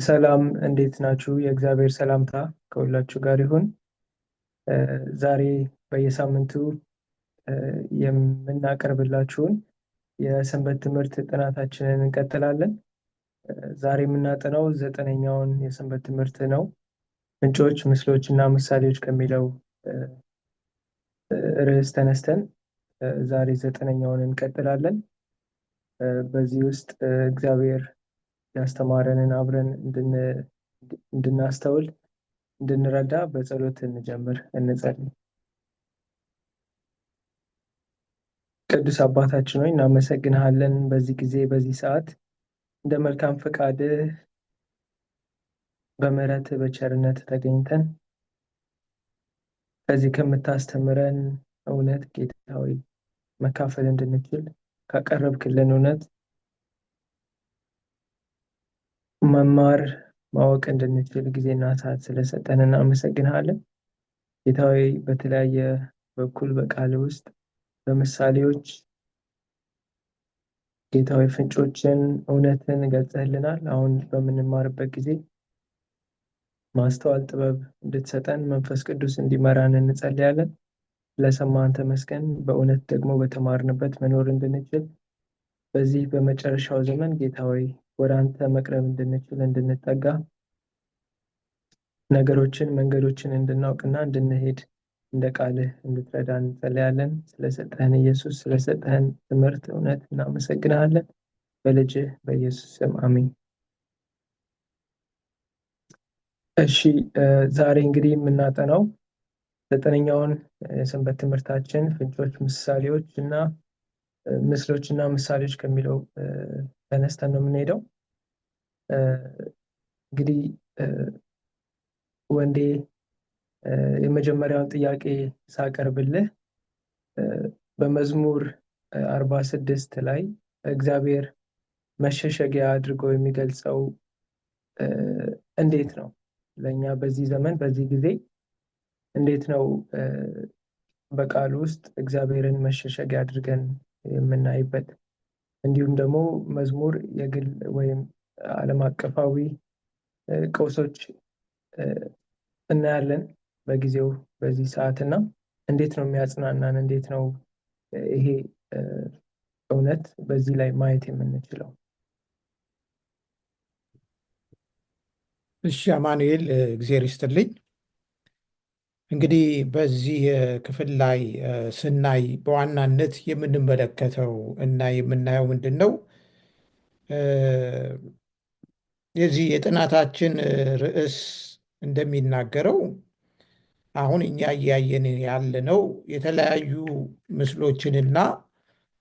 ሰላም እንዴት ናችሁ? የእግዚአብሔር ሰላምታ ከሁላችሁ ጋር ይሁን። ዛሬ በየሳምንቱ የምናቀርብላችሁን የሰንበት ትምህርት ጥናታችንን እንቀጥላለን። ዛሬ የምናጠናው 9ኛውን የሰንበት ትምህርት ነው። ፍንጮች፣ ምስሎች እና ምሳሌዎች ከሚለው ርዕስ ተነስተን ዛሬ 9ኛውን እንቀጥላለን። በዚህ ውስጥ እግዚአብሔር ያስተማረንን አብረን እንድናስተውል እንድንረዳ በጸሎት እንጸልይ። ቅዱስ አባታችን ሆይ እናመሰግንሃለን። በዚህ ጊዜ በዚህ ሰዓት እንደ መልካም ፈቃድህ በምሕረትህ በቸርነት ተገኝተን ከዚህ ከምታስተምረን እውነት ጌታ ሆይ መካፈል እንድንችል ካቀረብክልን እውነት መማር ማወቅ እንድንችል ጊዜና ሰዓት ስለሰጠን እናመሰግንሃለን። ጌታ ሆይ በተለያየ በኩል በቃል ውስጥ በምሳሌዎች ጌታ ሆይ ፍንጮችን እውነትን ገልጸህልናል። አሁን በምንማርበት ጊዜ ማስተዋል ጥበብ እንድትሰጠን መንፈስ ቅዱስ እንዲመራን እንጸልያለን። ለሰማን ተመስገን። በእውነት ደግሞ በተማርንበት መኖር እንድንችል በዚህ በመጨረሻው ዘመን ጌታ ሆይ ወደ አንተ መቅረብ እንድንችል እንድንጠጋ ነገሮችን መንገዶችን እንድናውቅና እንድንሄድ እንደ ቃልህ እንድትረዳን እንጸልያለን። ስለሰጠህን ኢየሱስ ስለሰጠህን ትምህርት እውነት እናመሰግንሃለን። በልጅህ በኢየሱስ ስም አሜን። እሺ፣ ዛሬ እንግዲህ የምናጠናው 9ኛውን የሰንበት ትምህርታችን ፍንጮች፣ ምሳሌዎች እና ምስሎች እና ምሳሌዎች ከሚለው ተነስተን ነው የምንሄደው። እንግዲህ ወንዴ የመጀመሪያውን ጥያቄ ሳቀርብልህ በመዝሙር 46 ላይ እግዚአብሔር መሸሸጊያ አድርጎ የሚገልጸው እንዴት ነው? ለእኛ በዚህ ዘመን በዚህ ጊዜ እንዴት ነው በቃሉ ውስጥ እግዚአብሔርን መሸሸጊያ አድርገን የምናይበት? እንዲሁም ደግሞ መዝሙር የግል ወይም ዓለም አቀፋዊ ቀውሶች እናያለን በጊዜው በዚህ ሰዓት እና እንዴት ነው የሚያጽናናን? እንዴት ነው ይሄ እውነት በዚህ ላይ ማየት የምንችለው? እሺ አማኑኤል እግዚአብሔር ይስጥልኝ። እንግዲህ በዚህ ክፍል ላይ ስናይ በዋናነት የምንመለከተው እና የምናየው ምንድን ነው? የዚህ የጥናታችን ርዕስ እንደሚናገረው አሁን እኛ እያየን ያለነው የተለያዩ ምስሎችንና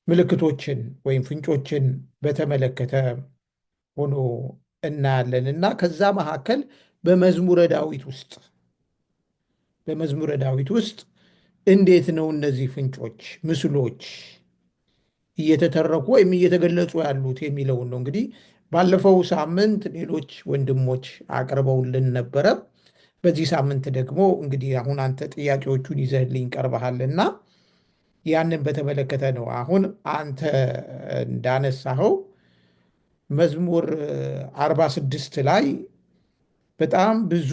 ምልክቶችን ወይም ፍንጮችን በተመለከተ ሆኖ እናያለን እና ከዛ መካከል በመዝሙረ ዳዊት ውስጥ እንዴት ነው እነዚህ ፍንጮች፣ ምስሎች እየተተረኩ ወይም እየተገለጹ ያሉት የሚለውን ነው። እንግዲህ ባለፈው ሳምንት ሌሎች ወንድሞች አቅርበውልን ነበረ። በዚህ ሳምንት ደግሞ እንግዲህ አሁን አንተ ጥያቄዎቹን ይዘህልኝ ቀርበሃልና ያንን በተመለከተ ነው። አሁን አንተ እንዳነሳኸው መዝሙር 46 ላይ በጣም ብዙ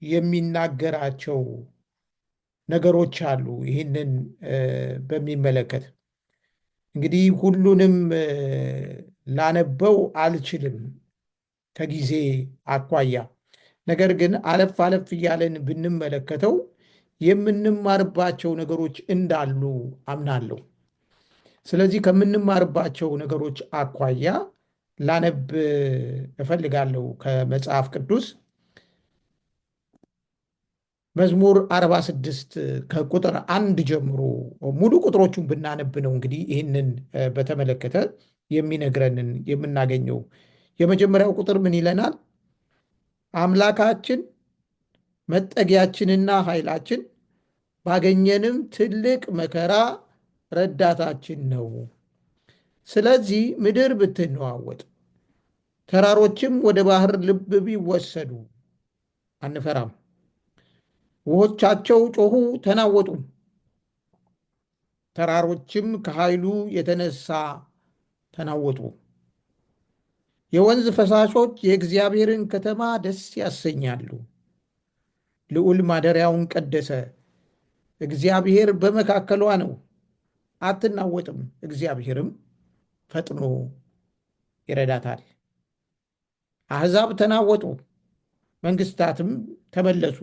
የሚናገራቸው ነገሮች አሉ። ይህንን በሚመለከት እንግዲህ ሁሉንም ላነበው አልችልም ከጊዜ አኳያ። ነገር ግን አለፍ አለፍ እያለን ብንመለከተው የምንማርባቸው ነገሮች እንዳሉ አምናለሁ። ስለዚህ ከምንማርባቸው ነገሮች አኳያ ላነብ እፈልጋለሁ ከመጽሐፍ ቅዱስ መዝሙር 46 ከቁጥር 1 ጀምሮ ሙሉ ቁጥሮቹን ብናነብ ነው እንግዲህ ይህንን በተመለከተ የሚነግረንን የምናገኘው። የመጀመሪያው ቁጥር ምን ይለናል? አምላካችን መጠጊያችንና ኃይላችን ባገኘንም ትልቅ መከራ ረዳታችን ነው። ስለዚህ ምድር ብትነዋወጥ ተራሮችም ወደ ባህር ልብ ቢወሰዱ አንፈራም። ውኆቻቸው ጮኹ ተናወጡ፣ ተራሮችም ከኃይሉ የተነሳ ተናወጡ። የወንዝ ፈሳሾች የእግዚአብሔርን ከተማ ደስ ያሰኛሉ። ልዑል ማደሪያውን ቀደሰ። እግዚአብሔር በመካከሏ ነው፣ አትናወጥም። እግዚአብሔርም ፈጥኖ ይረዳታል። አሕዛብ ተናወጡ፣ መንግስታትም ተመለሱ።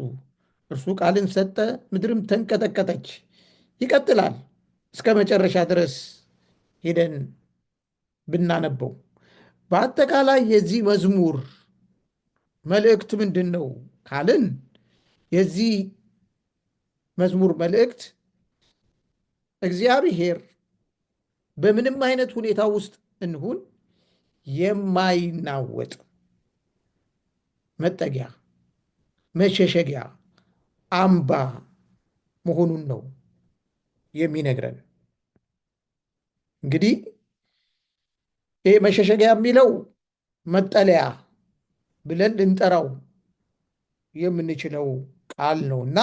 እርሱ ቃልን ሰጠ፣ ምድርም ተንቀጠቀጠች። ይቀጥላል እስከ መጨረሻ ድረስ ሄደን ብናነበው። በአጠቃላይ የዚህ መዝሙር መልእክት ምንድን ነው ካልን የዚህ መዝሙር መልእክት እግዚአብሔር በምንም አይነት ሁኔታ ውስጥ እንሁን የማይናወጥ መጠጊያ፣ መሸሸጊያ፣ አምባ መሆኑን ነው የሚነግረን። እንግዲህ ይህ መሸሸጊያ የሚለው መጠለያ ብለን ልንጠራው የምንችለው ቃል ነው እና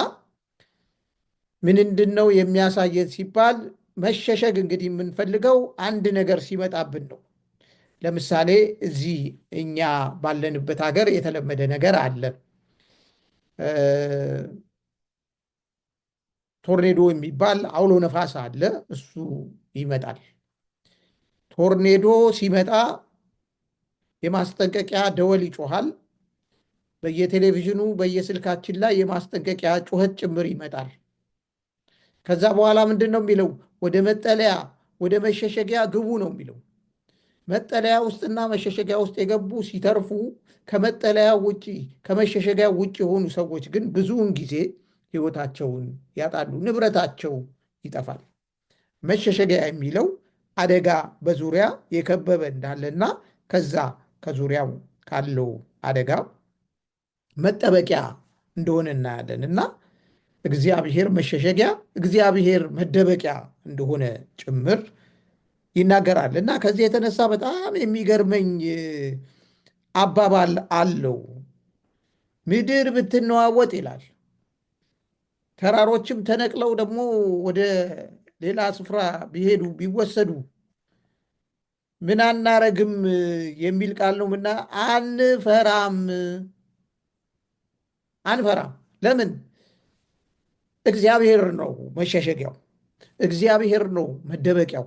ምንድን ነው የሚያሳየን ሲባል መሸሸግ እንግዲህ የምንፈልገው አንድ ነገር ሲመጣብን ነው። ለምሳሌ እዚህ እኛ ባለንበት ሀገር የተለመደ ነገር አለ። ቶርኔዶ የሚባል አውሎ ነፋስ አለ። እሱ ይመጣል። ቶርኔዶ ሲመጣ የማስጠንቀቂያ ደወል ይጮሃል። በየቴሌቪዥኑ በየስልካችን ላይ የማስጠንቀቂያ ጩኸት ጭምር ይመጣል። ከዛ በኋላ ምንድን ነው የሚለው? ወደ መጠለያ ወደ መሸሸጊያ ግቡ ነው የሚለው። መጠለያ ውስጥና መሸሸጊያ ውስጥ የገቡ ሲተርፉ፣ ከመጠለያ ውጭ ከመሸሸጊያ ውጭ የሆኑ ሰዎች ግን ብዙውን ጊዜ ሕይወታቸውን ያጣሉ፣ ንብረታቸው ይጠፋል። መሸሸጊያ የሚለው አደጋ በዙሪያ የከበበ እንዳለና ከዛ ከዙሪያው ካለው አደጋ መጠበቂያ እንደሆነ እናያለን እና እግዚአብሔር መሸሸጊያ፣ እግዚአብሔር መደበቂያ እንደሆነ ጭምር ይናገራል እና ከዚህ የተነሳ በጣም የሚገርመኝ አባባል አለው። ምድር ብትነዋወጥ ይላል፣ ተራሮችም ተነቅለው ደግሞ ወደ ሌላ ስፍራ ቢሄዱ ቢወሰዱ ምን አናረግም የሚል ቃል ነው እና አንፈራም። አንፈራም። ለምን? እግዚአብሔር ነው መሸሸጊያው፣ እግዚአብሔር ነው መደበቂያው።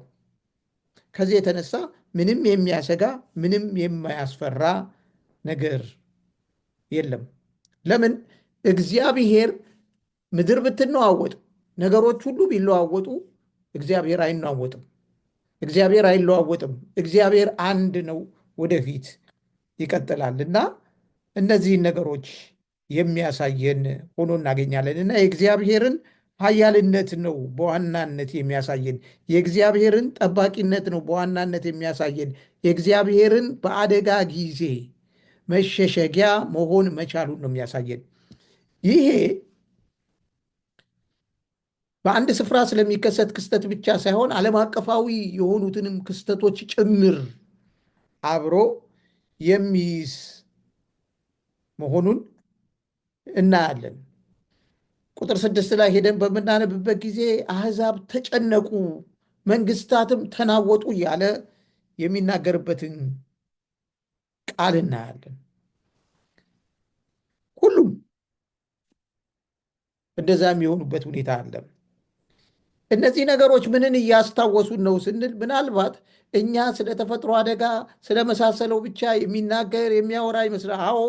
ከዚህ የተነሳ ምንም የሚያሰጋ ምንም የማያስፈራ ነገር የለም። ለምን? እግዚአብሔር ምድር ብትነዋወጥ፣ ነገሮች ሁሉ ቢለዋወጡ እግዚአብሔር አይናወጥም። እግዚአብሔር አይለዋወጥም። እግዚአብሔር አንድ ነው፣ ወደፊት ይቀጥላል እና እነዚህን ነገሮች የሚያሳየን ሆኖ እናገኛለን እና የእግዚአብሔርን ኃያልነት ነው በዋናነት የሚያሳየን። የእግዚአብሔርን ጠባቂነት ነው በዋናነት የሚያሳየን። የእግዚአብሔርን በአደጋ ጊዜ መሸሸጊያ መሆን መቻሉን ነው የሚያሳየን። ይሄ በአንድ ስፍራ ስለሚከሰት ክስተት ብቻ ሳይሆን ዓለም አቀፋዊ የሆኑትንም ክስተቶች ጭምር አብሮ የሚይዝ መሆኑን እናያለን። ቁጥር 6 ላይ ሄደን በምናነብበት ጊዜ አሕዛብ ተጨነቁ፣ መንግስታትም ተናወጡ እያለ የሚናገርበትን ቃል እናያለን። ሁሉም እንደዛ የሚሆኑበት ሁኔታ አለ። እነዚህ ነገሮች ምንን እያስታወሱን ነው ስንል ምናልባት እኛ ስለ ተፈጥሮ አደጋ ስለመሳሰለው ብቻ የሚናገር የሚያወራ ይመስላል። አዎ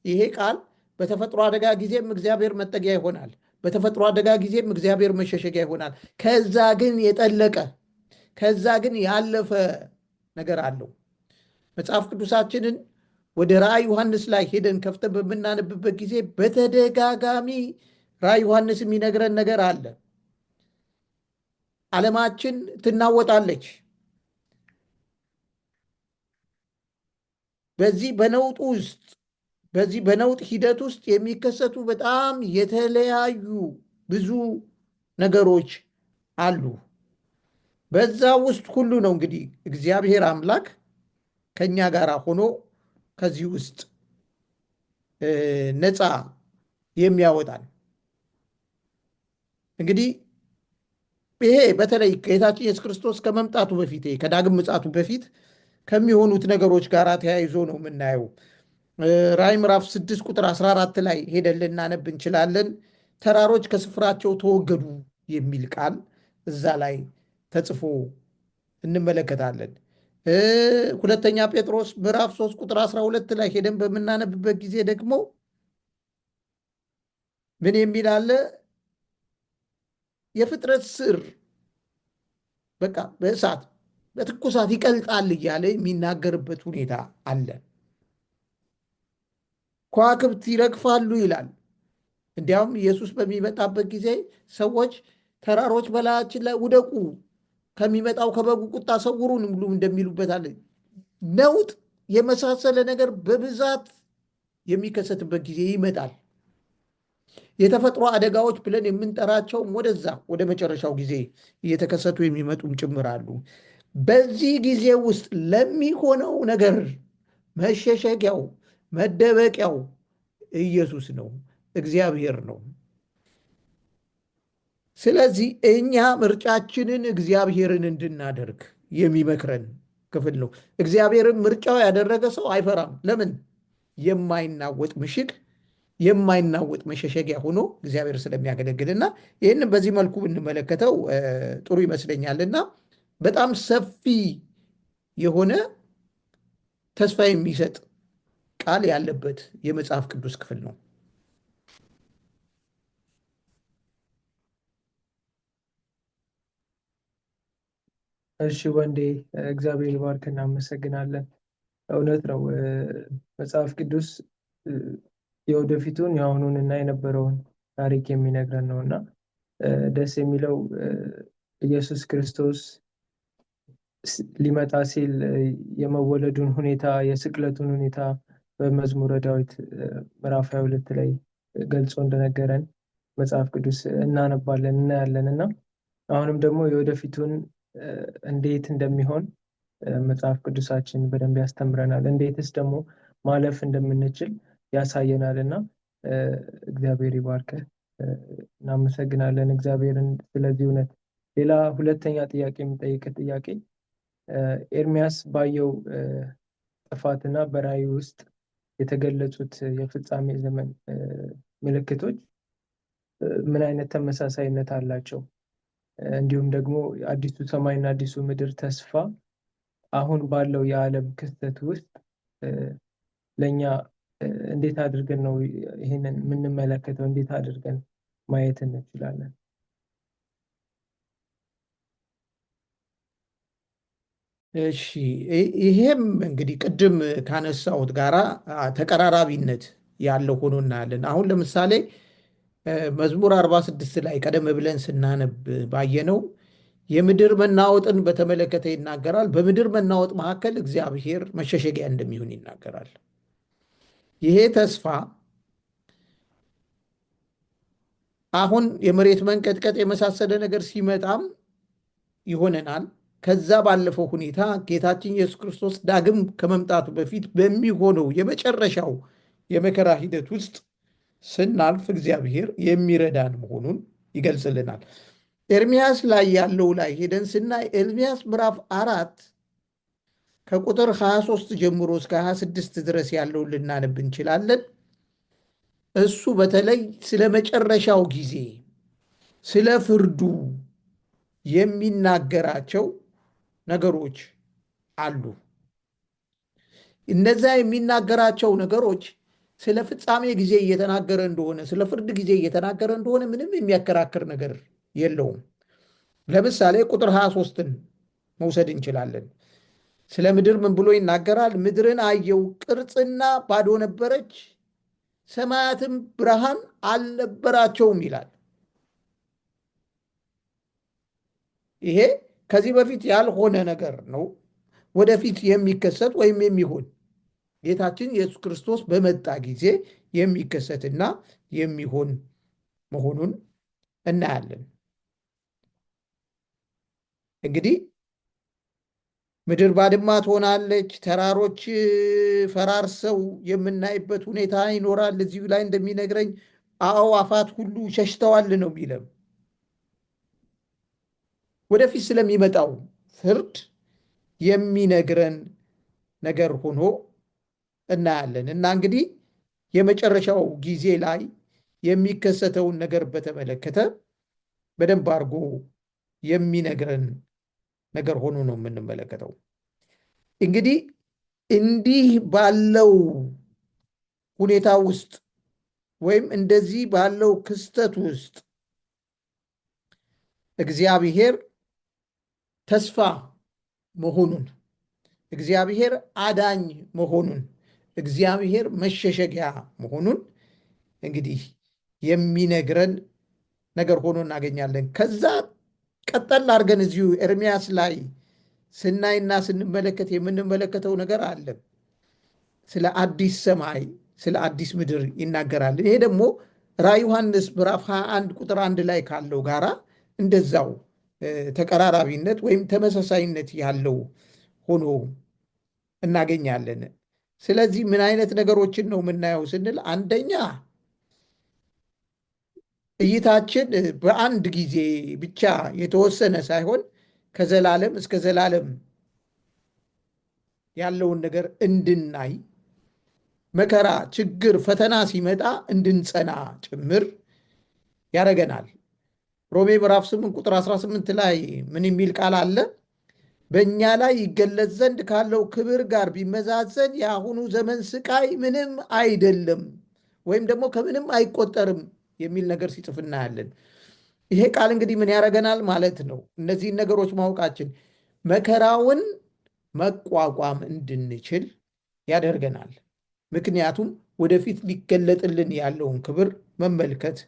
ይሄ ቃል በተፈጥሮ አደጋ ጊዜም እግዚአብሔር መጠጊያ ይሆናል። በተፈጥሮ አደጋ ጊዜም እግዚአብሔር መሸሸጊያ ይሆናል። ከዛ ግን የጠለቀ ከዛ ግን ያለፈ ነገር አለው። መጽሐፍ ቅዱሳችንን ወደ ራእይ ዮሐንስ ላይ ሄደን ከፍተን በምናነብበት ጊዜ በተደጋጋሚ ራእይ ዮሐንስ የሚነግረን ነገር አለ። ዓለማችን ትናወጣለች። በዚህ በነውጥ ውስጥ በዚህ በነውጥ ሂደት ውስጥ የሚከሰቱ በጣም የተለያዩ ብዙ ነገሮች አሉ። በዛ ውስጥ ሁሉ ነው እንግዲህ እግዚአብሔር አምላክ ከኛ ጋር ሆኖ ከዚህ ውስጥ ነፃ የሚያወጣን። እንግዲህ ይሄ በተለይ ጌታችን ኢየሱስ ክርስቶስ ከመምጣቱ በፊት ከዳግም ምጽአቱ በፊት ከሚሆኑት ነገሮች ጋር ተያይዞ ነው የምናየው። ራዕይ ምዕራፍ 6 ቁጥር 14 ላይ ሄደን ልናነብ እንችላለን። ተራሮች ከስፍራቸው ተወገዱ የሚል ቃል እዛ ላይ ተጽፎ እንመለከታለን። ሁለተኛ ጴጥሮስ ምዕራፍ 3 ቁጥር 12 ላይ ሄደን በምናነብበት ጊዜ ደግሞ ምን የሚል አለ? የፍጥረት ስር በቃ በእሳት በትኩሳት ይቀልጣል እያለ የሚናገርበት ሁኔታ አለ። ከዋክብት ይረግፋሉ ይላል። እንዲያውም ኢየሱስ በሚመጣበት ጊዜ ሰዎች ተራሮች በላያችን ላይ ውደቁ፣ ከሚመጣው ከበጉ ቁጣ ሰውሩን ብሉ እንደሚሉበት አለ። ነውጥ የመሳሰለ ነገር በብዛት የሚከሰትበት ጊዜ ይመጣል። የተፈጥሮ አደጋዎች ብለን የምንጠራቸውም ወደዛ ወደ መጨረሻው ጊዜ እየተከሰቱ የሚመጡም ጭምር አሉ። በዚህ ጊዜ ውስጥ ለሚሆነው ነገር መሸሸጊያው መደበቂያው ኢየሱስ ነው፣ እግዚአብሔር ነው። ስለዚህ እኛ ምርጫችንን እግዚአብሔርን እንድናደርግ የሚመክረን ክፍል ነው። እግዚአብሔርን ምርጫው ያደረገ ሰው አይፈራም። ለምን? የማይናወጥ ምሽግ የማይናወጥ መሸሸጊያ ሆኖ እግዚአብሔር ስለሚያገለግልና ይህንን በዚህ መልኩ ብንመለከተው ጥሩ ይመስለኛልና በጣም ሰፊ የሆነ ተስፋ የሚሰጥ ቃል ያለበት የመጽሐፍ ቅዱስ ክፍል ነው። እሺ ወንዴ፣ እግዚአብሔር ይባርክ፣ እናመሰግናለን። እውነት ነው። መጽሐፍ ቅዱስ የወደፊቱን የአሁኑን እና የነበረውን ታሪክ የሚነግረን ነው እና ደስ የሚለው ኢየሱስ ክርስቶስ ሊመጣ ሲል የመወለዱን ሁኔታ የስቅለቱን ሁኔታ በመዝሙረ ዳዊት ምዕራፍ 22 ላይ ገልጾ እንደነገረን መጽሐፍ ቅዱስ እናነባለን እናያለን እና አሁንም ደግሞ የወደፊቱን እንዴት እንደሚሆን መጽሐፍ ቅዱሳችን በደንብ ያስተምረናል። እንዴትስ ደግሞ ማለፍ እንደምንችል ያሳየናል እና እግዚአብሔር ይባርከ። እናመሰግናለን እግዚአብሔርን ስለዚህ እውነት። ሌላ ሁለተኛ ጥያቄ የምጠይቅ ጥያቄ ኤርሚያስ ባየው ጥፋትና በራእይ ውስጥ የተገለጹት የፍጻሜ ዘመን ምልክቶች ምን አይነት ተመሳሳይነት አላቸው? እንዲሁም ደግሞ አዲሱ ሰማይና አዲሱ ምድር ተስፋ አሁን ባለው የዓለም ክስተት ውስጥ ለእኛ እንዴት አድርገን ነው ይህንን የምንመለከተው? እንዴት አድርገን ማየት እንችላለን? እሺ፣ ይሄም እንግዲህ ቅድም ካነሳሁት ጋራ ተቀራራቢነት ያለው ሆኖ እናያለን። አሁን ለምሳሌ መዝሙር 46 ላይ ቀደም ብለን ስናነብ ባየነው የምድር መናወጥን በተመለከተ ይናገራል። በምድር መናወጥ መካከል እግዚአብሔር መሸሸጊያ እንደሚሆን ይናገራል። ይሄ ተስፋ አሁን የመሬት መንቀጥቀጥ የመሳሰለ ነገር ሲመጣም ይሆነናል። ከዛ ባለፈው ሁኔታ ጌታችን ኢየሱስ ክርስቶስ ዳግም ከመምጣቱ በፊት በሚሆነው የመጨረሻው የመከራ ሂደት ውስጥ ስናልፍ እግዚአብሔር የሚረዳን መሆኑን ይገልጽልናል። ኤርሚያስ ላይ ያለው ላይ ሄደን ስናይ ኤርሚያስ ምዕራፍ 4 ከቁጥር 23 ጀምሮ እስከ 26 ድረስ ያለውን ልናነብ እንችላለን። እሱ በተለይ ስለ መጨረሻው ጊዜ ስለ ፍርዱ የሚናገራቸው ነገሮች አሉ። እነዛ የሚናገራቸው ነገሮች ስለ ፍጻሜ ጊዜ እየተናገረ እንደሆነ፣ ስለ ፍርድ ጊዜ እየተናገረ እንደሆነ ምንም የሚያከራክር ነገር የለውም። ለምሳሌ ቁጥር 23ን መውሰድ እንችላለን። ስለ ምድር ምን ብሎ ይናገራል? ምድርን አየው፣ ቅርጽና ባዶ ነበረች፣ ሰማያትም ብርሃን አልነበራቸውም ይላል። ይሄ ከዚህ በፊት ያልሆነ ነገር ነው፣ ወደፊት የሚከሰት ወይም የሚሆን ጌታችን ኢየሱስ ክርስቶስ በመጣ ጊዜ የሚከሰትና የሚሆን መሆኑን እናያለን። እንግዲህ ምድር ባድማ ትሆናለች፣ ተራሮች ፈራርሰው የምናይበት ሁኔታ ይኖራል። እዚሁ ላይ እንደሚነግረኝ አዕዋፋት ሁሉ ሸሽተዋል ነው የሚለው። ወደፊት ስለሚመጣው ፍርድ የሚነግረን ነገር ሆኖ እናያለን እና እንግዲህ የመጨረሻው ጊዜ ላይ የሚከሰተውን ነገር በተመለከተ በደንብ አድርጎ የሚነግረን ነገር ሆኖ ነው የምንመለከተው። እንግዲህ እንዲህ ባለው ሁኔታ ውስጥ ወይም እንደዚህ ባለው ክስተት ውስጥ እግዚአብሔር ተስፋ መሆኑን፣ እግዚአብሔር አዳኝ መሆኑን፣ እግዚአብሔር መሸሸጊያ መሆኑን እንግዲህ የሚነግረን ነገር ሆኖ እናገኛለን። ከዛ ቀጠል አድርገን እዚሁ ኤርምያስ ላይ ስናይና ስንመለከት የምንመለከተው ነገር አለ። ስለ አዲስ ሰማይ፣ ስለ አዲስ ምድር ይናገራል። ይሄ ደግሞ ራዕየ ዮሐንስ ምዕራፍ 21 ቁጥር 1 ላይ ካለው ጋራ እንደዛው ተቀራራቢነት ወይም ተመሳሳይነት ያለው ሆኖ እናገኛለን። ስለዚህ ምን አይነት ነገሮችን ነው የምናየው ስንል፣ አንደኛ እይታችን በአንድ ጊዜ ብቻ የተወሰነ ሳይሆን ከዘላለም እስከ ዘላለም ያለውን ነገር እንድናይ፣ መከራ፣ ችግር፣ ፈተና ሲመጣ እንድንጸና ጭምር ያደርገናል። ሮሜ ምዕራፍ 8 ቁጥር 18 ላይ ምን የሚል ቃል አለ? በእኛ ላይ ይገለጽ ዘንድ ካለው ክብር ጋር ቢመዛዘን የአሁኑ ዘመን ስቃይ ምንም አይደለም ወይም ደግሞ ከምንም አይቆጠርም የሚል ነገር ሲጽፍ እናያለን። ይሄ ቃል እንግዲህ ምን ያደርገናል ማለት ነው? እነዚህን ነገሮች ማወቃችን መከራውን መቋቋም እንድንችል ያደርገናል። ምክንያቱም ወደፊት ሊገለጥልን ያለውን ክብር መመልከት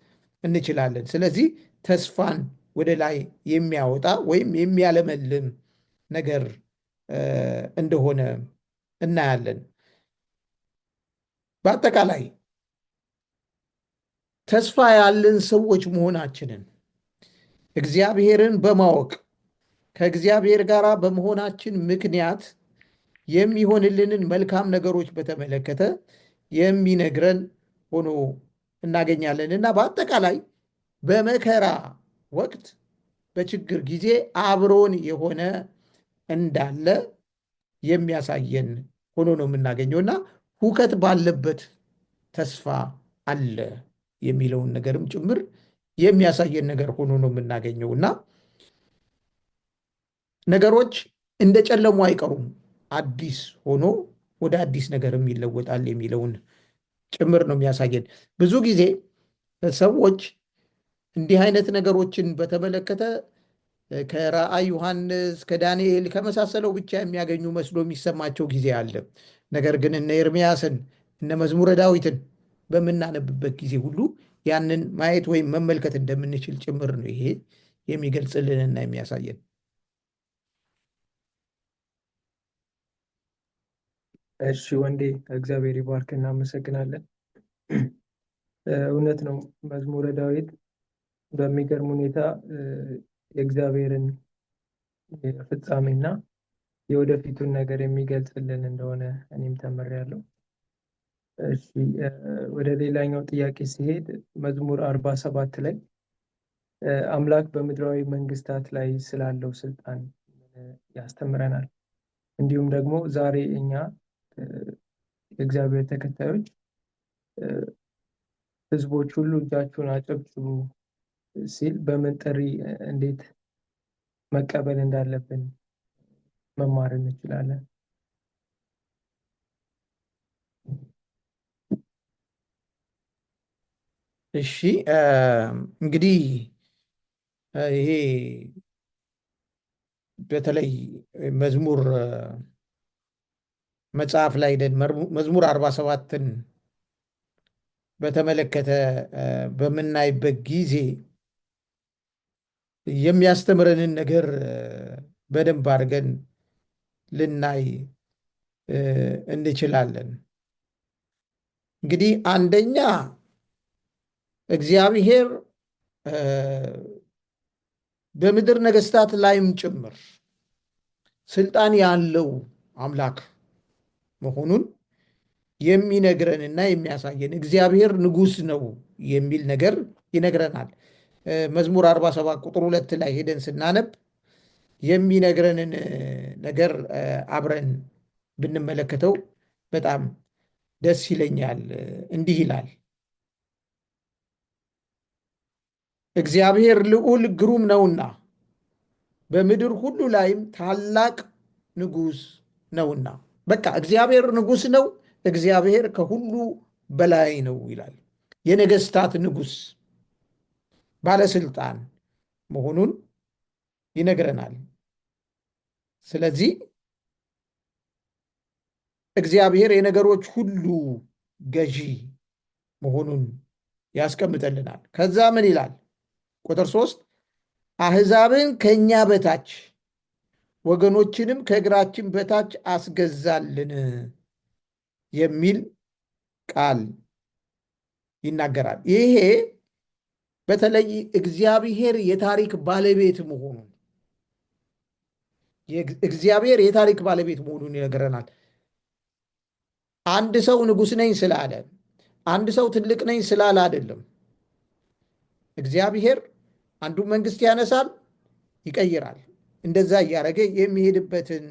እንችላለን። ስለዚህ ተስፋን ወደ ላይ የሚያወጣ ወይም የሚያለመልም ነገር እንደሆነ እናያለን። በአጠቃላይ ተስፋ ያለን ሰዎች መሆናችንን እግዚአብሔርን በማወቅ ከእግዚአብሔር ጋር በመሆናችን ምክንያት የሚሆንልንን መልካም ነገሮች በተመለከተ የሚነግረን ሆኖ እናገኛለን እና በአጠቃላይ በመከራ ወቅት በችግር ጊዜ አብሮን የሆነ እንዳለ የሚያሳየን ሆኖ ነው የምናገኘው እና ሁከት ባለበት ተስፋ አለ የሚለውን ነገርም ጭምር የሚያሳየን ነገር ሆኖ ነው የምናገኘው እና ነገሮች እንደጨለሙ አይቀሩም፣ አዲስ ሆኖ ወደ አዲስ ነገርም ይለወጣል የሚለውን ጭምር ነው የሚያሳየን። ብዙ ጊዜ ሰዎች እንዲህ አይነት ነገሮችን በተመለከተ ከራዕይ ዮሐንስ ከዳንኤል ከመሳሰለው ብቻ የሚያገኙ መስሎ የሚሰማቸው ጊዜ አለ። ነገር ግን እነ ኤርምያስን እነ መዝሙረ ዳዊትን በምናነብበት ጊዜ ሁሉ ያንን ማየት ወይም መመልከት እንደምንችል ጭምር ነው ይሄ የሚገልጽልንና የሚያሳየን። እሺ ወንዴ፣ እግዚአብሔር ይባርክ፣ እናመሰግናለን። እውነት ነው። መዝሙረ ዳዊት በሚገርም ሁኔታ የእግዚአብሔርን ፍጻሜና የወደፊቱን ነገር የሚገልጽልን እንደሆነ እኔም ተምሬያለሁ። እሺ ወደ ሌላኛው ጥያቄ ሲሄድ መዝሙር 47 ላይ አምላክ በምድራዊ መንግስታት ላይ ስላለው ስልጣን ያስተምረናል። እንዲሁም ደግሞ ዛሬ እኛ የእግዚአብሔር ተከታዮች ህዝቦች ሁሉ እጃችሁን አጨብጭቡ ሲል በምን ጥሪ እንዴት መቀበል እንዳለብን መማር እንችላለን። እሺ እንግዲህ ይሄ በተለይ መዝሙር መጽሐፍ ላይ መዝሙር 47ን በተመለከተ በምናይበት ጊዜ የሚያስተምረንን ነገር በደንብ አድርገን ልናይ እንችላለን። እንግዲህ አንደኛ እግዚአብሔር በምድር ነገስታት ላይም ጭምር ስልጣን ያለው አምላክ መሆኑን የሚነግረንና የሚያሳየን እግዚአብሔር ንጉሥ ነው የሚል ነገር ይነግረናል። መዝሙር 47 ቁጥር 2 ላይ ሄደን ስናነብ የሚነግረንን ነገር አብረን ብንመለከተው በጣም ደስ ይለኛል። እንዲህ ይላል፣ እግዚአብሔር ልዑል ግሩም ነውና በምድር ሁሉ ላይም ታላቅ ንጉሥ ነውና። በቃ እግዚአብሔር ንጉሥ ነው። እግዚአብሔር ከሁሉ በላይ ነው ይላል። የነገስታት ንጉሥ ባለስልጣን መሆኑን ይነግረናል። ስለዚህ እግዚአብሔር የነገሮች ሁሉ ገዢ መሆኑን ያስቀምጠልናል። ከዛ ምን ይላል? ቁጥር 3 አሕዛብን ከእኛ በታች ወገኖችንም ከእግራችን በታች አስገዛልን የሚል ቃል ይናገራል። ይሄ በተለይ እግዚአብሔር የታሪክ ባለቤት መሆኑን እግዚአብሔር የታሪክ ባለቤት መሆኑን ይነግረናል። አንድ ሰው ንጉሥ ነኝ ስላለ፣ አንድ ሰው ትልቅ ነኝ ስላለ አይደለም። እግዚአብሔር አንዱን መንግስት ያነሳል፣ ይቀይራል። እንደዛ እያደረገ የሚሄድበትን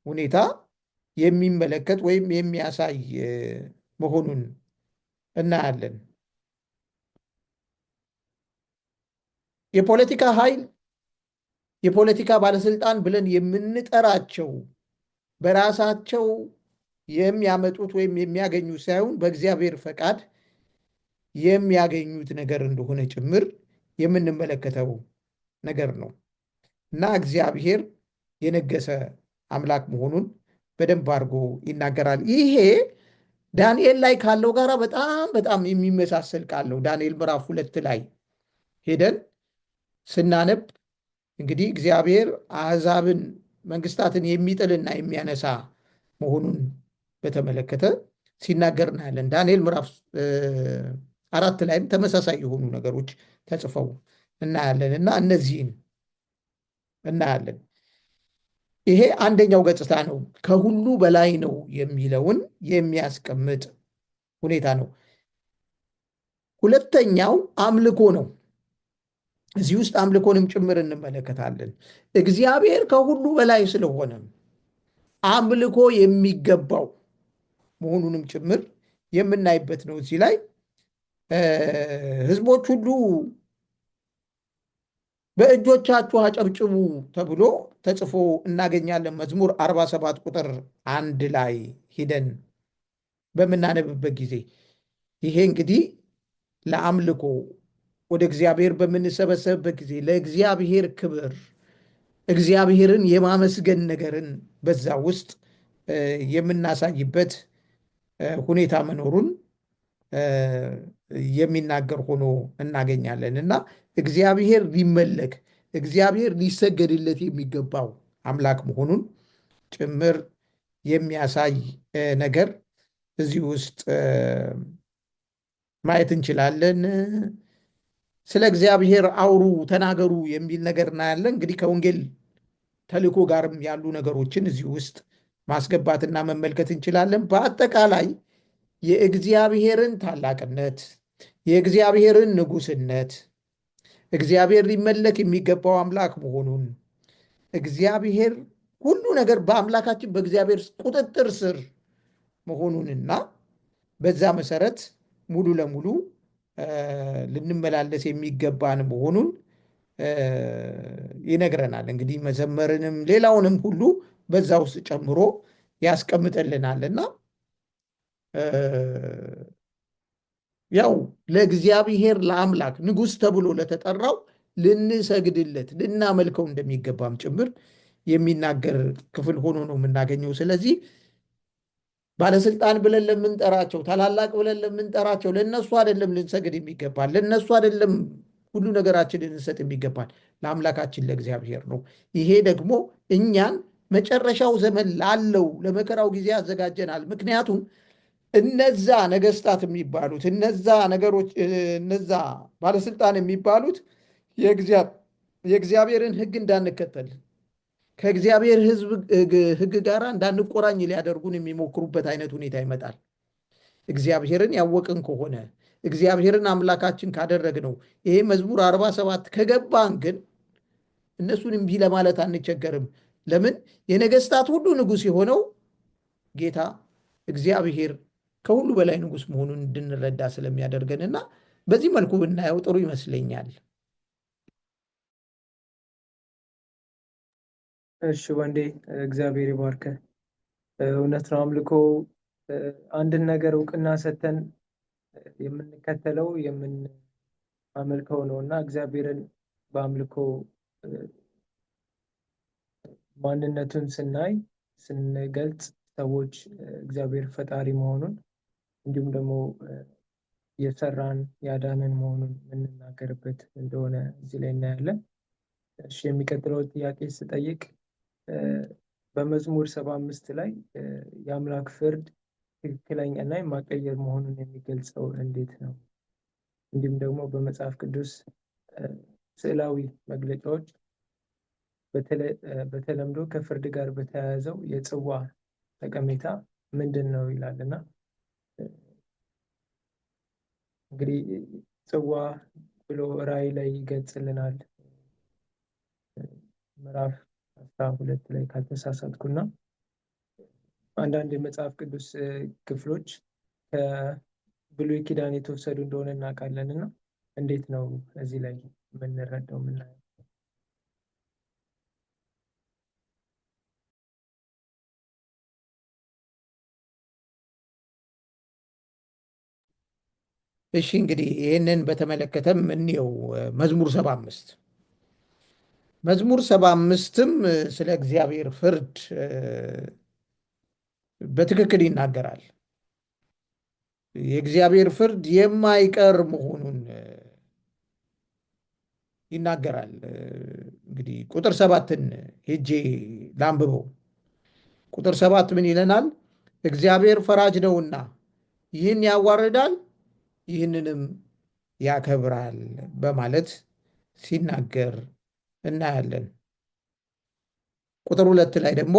ሁኔታ የሚመለከት ወይም የሚያሳይ መሆኑን እናያለን። የፖለቲካ ኃይል፣ የፖለቲካ ባለስልጣን ብለን የምንጠራቸው በራሳቸው የሚያመጡት ወይም የሚያገኙት ሳይሆን በእግዚአብሔር ፈቃድ የሚያገኙት ነገር እንደሆነ ጭምር የምንመለከተው ነገር ነው እና እግዚአብሔር የነገሰ አምላክ መሆኑን በደንብ አድርጎ ይናገራል። ይሄ ዳንኤል ላይ ካለው ጋር በጣም በጣም የሚመሳሰል ቃል ነው። ዳንኤል ምዕራፍ 2 ላይ ሄደን ስናነብ እንግዲህ እግዚአብሔር አሕዛብን መንግስታትን የሚጥልና የሚያነሳ መሆኑን በተመለከተ ሲናገር እናያለን። ዳንኤል ምዕራፍ 4 ላይም ተመሳሳይ የሆኑ ነገሮች ተጽፈው እናያለን እና እነዚህን እናያለን። ይሄ አንደኛው ገጽታ ነው። ከሁሉ በላይ ነው የሚለውን የሚያስቀምጥ ሁኔታ ነው። ሁለተኛው አምልኮ ነው። እዚህ ውስጥ አምልኮንም ጭምር እንመለከታለን። እግዚአብሔር ከሁሉ በላይ ስለሆነ አምልኮ የሚገባው መሆኑንም ጭምር የምናይበት ነው። እዚህ ላይ ሕዝቦች ሁሉ በእጆቻችሁ አጨብጭቡ ተብሎ ተጽፎ እናገኛለን። መዝሙር 47 ቁጥር 1 ላይ ሂደን በምናነብበት ጊዜ ይሄ እንግዲህ ለአምልኮ ወደ እግዚአብሔር በምንሰበሰብበት ጊዜ ለእግዚአብሔር ክብር እግዚአብሔርን የማመስገን ነገርን በዛ ውስጥ የምናሳይበት ሁኔታ መኖሩን የሚናገር ሆኖ እናገኛለን እና እግዚአብሔር ሊመለክ እግዚአብሔር ሊሰገድለት የሚገባው አምላክ መሆኑን ጭምር የሚያሳይ ነገር እዚህ ውስጥ ማየት እንችላለን። ስለ እግዚአብሔር አውሩ፣ ተናገሩ የሚል ነገር እናያለን። እንግዲህ ከወንጌል ተልእኮ ጋርም ያሉ ነገሮችን እዚህ ውስጥ ማስገባትና መመልከት እንችላለን። በአጠቃላይ የእግዚአብሔርን ታላቅነት፣ የእግዚአብሔርን ንጉሥነት፣ እግዚአብሔር ሊመለክ የሚገባው አምላክ መሆኑን፣ እግዚአብሔር ሁሉ ነገር በአምላካችን በእግዚአብሔር ቁጥጥር ስር መሆኑንና በዛ መሰረት ሙሉ ለሙሉ ልንመላለስ የሚገባን መሆኑን ይነግረናል። እንግዲህ መዘመርንም ሌላውንም ሁሉ በዛ ውስጥ ጨምሮ ያስቀምጠልናልና ያው ለእግዚአብሔር ለአምላክ ንጉሥ ተብሎ ለተጠራው ልንሰግድለት ልናመልከው እንደሚገባም ጭምር የሚናገር ክፍል ሆኖ ነው የምናገኘው። ስለዚህ ባለስልጣን ብለን ለምንጠራቸው፣ ታላላቅ ብለን ለምንጠራቸው ለእነሱ አይደለም ልንሰግድ የሚገባል፣ ለእነሱ አይደለም ሁሉ ነገራችን ልንሰጥ የሚገባል፣ ለአምላካችን ለእግዚአብሔር ነው። ይሄ ደግሞ እኛን መጨረሻው ዘመን ላለው ለመከራው ጊዜ ያዘጋጀናል። ምክንያቱም እነዛ ነገስታት የሚባሉት እነዛ ነገሮች እነዛ ባለስልጣን የሚባሉት የእግዚአብሔርን ሕግ እንዳንከተል ከእግዚአብሔር ሕግ ጋር እንዳንቆራኝ ሊያደርጉን የሚሞክሩበት አይነት ሁኔታ ይመጣል። እግዚአብሔርን ያወቅን ከሆነ እግዚአብሔርን አምላካችን ካደረግነው ይሄ መዝሙር 47 ከገባን ግን እነሱን እምቢ ለማለት አንቸገርም። ለምን? የነገስታት ሁሉ ንጉሥ የሆነው ጌታ እግዚአብሔር ከሁሉ በላይ ንጉሥ መሆኑን እንድንረዳ ስለሚያደርገንና በዚህ መልኩ ብናየው ጥሩ ይመስለኛል። እሺ ወንዴ፣ እግዚአብሔር ይባርከ። እውነት ነው። አምልኮ አንድን ነገር እውቅና ሰጥተን የምንከተለው የምናመልከው ነው እና እግዚአብሔርን በአምልኮ ማንነቱን ስንገልጽ ሰዎች እግዚአብሔር ፈጣሪ መሆኑን እንዲሁም ደግሞ የሰራን ያዳንን መሆኑን የምንናገርበት እንደሆነ እዚህ ላይ እናያለን። እሺ የሚቀጥለው ጥያቄ ስጠይቅ በመዝሙር 75 ላይ የአምላክ ፍርድ ትክክለኛ እና የማይቀየር መሆኑን የሚገልጸው እንዴት ነው? እንዲሁም ደግሞ በመጽሐፍ ቅዱስ ስዕላዊ መግለጫዎች በተለምዶ ከፍርድ ጋር በተያያዘው የጽዋ ጠቀሜታ ምንድን ነው ይላል እና እንግዲህ ጽዋ ብሎ ራእይ ላይ ይገልጽልናል ምዕራፍ 12 ላይ ካልተሳሳትኩና አንዳንድ የመጽሐፍ ቅዱስ ክፍሎች ከብሉይ ኪዳን የተወሰዱ እንደሆነ እናውቃለን እና እንዴት ነው እዚህ ላይ የምንረዳው የምናየው? እሺ እንግዲህ ይህንን በተመለከተም እንየው መዝሙር 75 መዝሙር 75ም ስለ እግዚአብሔር ፍርድ በትክክል ይናገራል። የእግዚአብሔር ፍርድ የማይቀር መሆኑን ይናገራል። እንግዲህ ቁጥር 7ን ሄጄ ላንብበው። ቁጥር 7 ምን ይለናል? እግዚአብሔር ፈራጅ ነውና ይህን ያዋርዳል ይህንንም ያከብራል በማለት ሲናገር እናያለን። ቁጥር 2 ላይ ደግሞ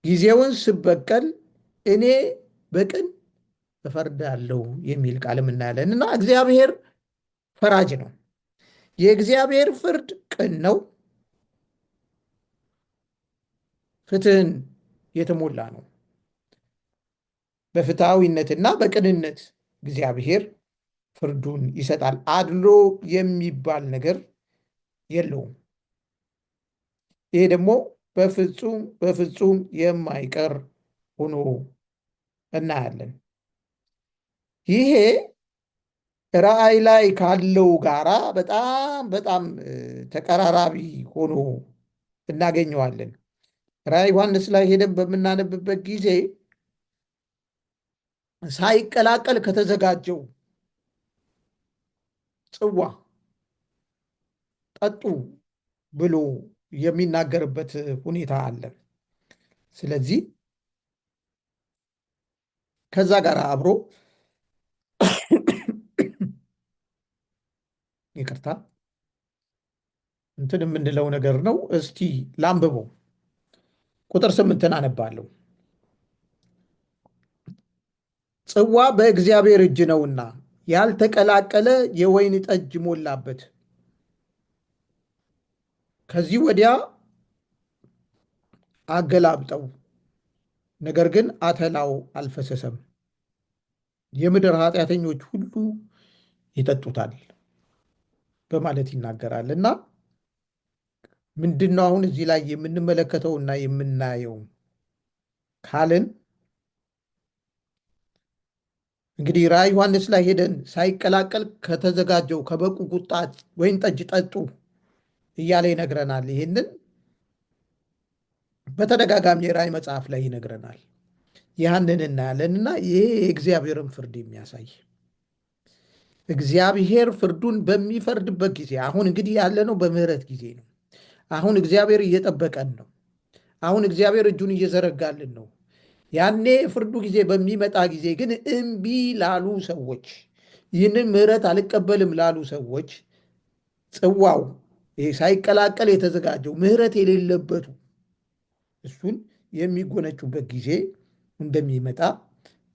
ጊዜውን ስበቀል እኔ በቅን እፈርዳለሁ የሚል ቃልም እናያለን እና እግዚአብሔር ፈራጅ ነው። የእግዚአብሔር ፍርድ ቅን ነው፣ ፍትህን የተሞላ ነው። በፍትሐዊነትና በቅንነት እግዚአብሔር ፍርዱን ይሰጣል። አድሎ የሚባል ነገር የለውም። ይሄ ደግሞ በፍጹም የማይቀር ሆኖ እናያለን። ይሄ ራእይ ላይ ካለው ጋራ በጣም ተቀራራቢ ሆኖ እናገኘዋለን። ራእይ ዮሐንስ ላይ ሄደን በምናነብበት ጊዜ ሳይቀላቀል ከተዘጋጀው ጽዋ ጠጡ ብሎ የሚናገርበት ሁኔታ አለ። ስለዚህ ከዛ ጋር አብሮ ይቅርታ እንትን የምንለው ነገር ነው። እስቲ ላንብበው። ቁጥር 8ን አነባለሁ። ጽዋ በእግዚአብሔር እጅ ነውና ያልተቀላቀለ የወይን ጠጅ ሞላበት። ከዚህ ወዲያ አገላብጠው፣ ነገር ግን አተላው አልፈሰሰም። የምድር ኃጢአተኞች ሁሉ ይጠጡታል በማለት ይናገራል እና ምንድነው አሁን እዚህ ላይ የምንመለከተውና የምናየው ካልን እንግዲህ ራእይ ዮሐንስ ላይ ሄደን ሳይቀላቀል ከተዘጋጀው ከበቁ ቁጣ ወይን ጠጅ ጠጡ እያለ ይነግረናል። ይህንን በተደጋጋሚ የራእይ መጽሐፍ ላይ ይነግረናል። ያንን እናያለንና ይሄ የእግዚአብሔርን ፍርድ የሚያሳይ እግዚአብሔር ፍርዱን በሚፈርድበት ጊዜ አሁን እንግዲህ ያለነው በምህረት ጊዜ ነው። አሁን እግዚአብሔር እየጠበቀን ነው። አሁን እግዚአብሔር እጁን እየዘረጋልን ነው። ያኔ ፍርዱ ጊዜ በሚመጣ ጊዜ ግን እምቢ ላሉ ሰዎች፣ ይህንን ምህረት አልቀበልም ላሉ ሰዎች ጽዋው ሳይቀላቀል የተዘጋጀው ምህረት የሌለበቱ እሱን የሚጎነጩበት ጊዜ እንደሚመጣ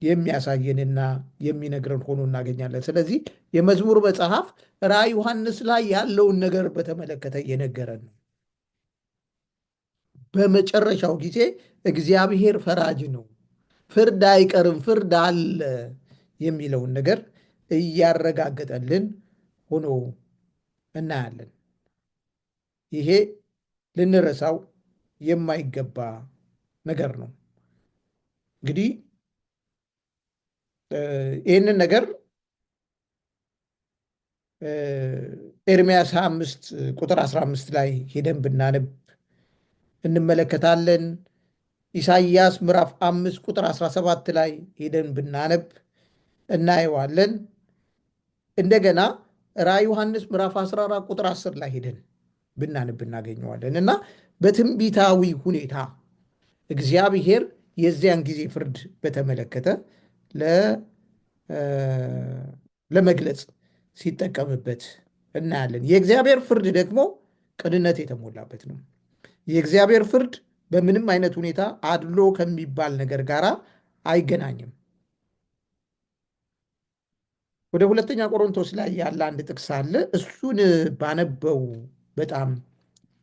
የሚያሳየንና የሚነግረን ሆኖ እናገኛለን። ስለዚህ የመዝሙር መጽሐፍ ራእይ ዮሐንስ ላይ ያለውን ነገር በተመለከተ እየነገረን ነው። በመጨረሻው ጊዜ እግዚአብሔር ፈራጅ ነው፣ ፍርድ አይቀርም፣ ፍርድ አለ የሚለውን ነገር እያረጋገጠልን ሆኖ እናያለን። ይሄ ልንረሳው የማይገባ ነገር ነው። እንግዲህ ይህንን ነገር ኤርምያስ 25 ቁጥር 15 ላይ ሄደን ብናነብ እንመለከታለን። ኢሳይያስ ምዕራፍ 5 ቁጥር 17 ላይ ሄደን ብናነብ እናየዋለን። እንደገና ራዕየ ዮሐንስ ምዕራፍ 14 ቁጥር 10 ላይ ሄደን ብናነብ እናገኘዋለን። እና በትንቢታዊ ሁኔታ እግዚአብሔር የዚያን ጊዜ ፍርድ በተመለከተ ለመግለጽ ሲጠቀምበት እናያለን። የእግዚአብሔር ፍርድ ደግሞ ቅንነት የተሞላበት ነው። የእግዚአብሔር ፍርድ በምንም አይነት ሁኔታ አድሎ ከሚባል ነገር ጋር አይገናኝም። ወደ ሁለተኛ ቆሮንቶስ ላይ ያለ አንድ ጥቅስ አለ። እሱን ባነበው በጣም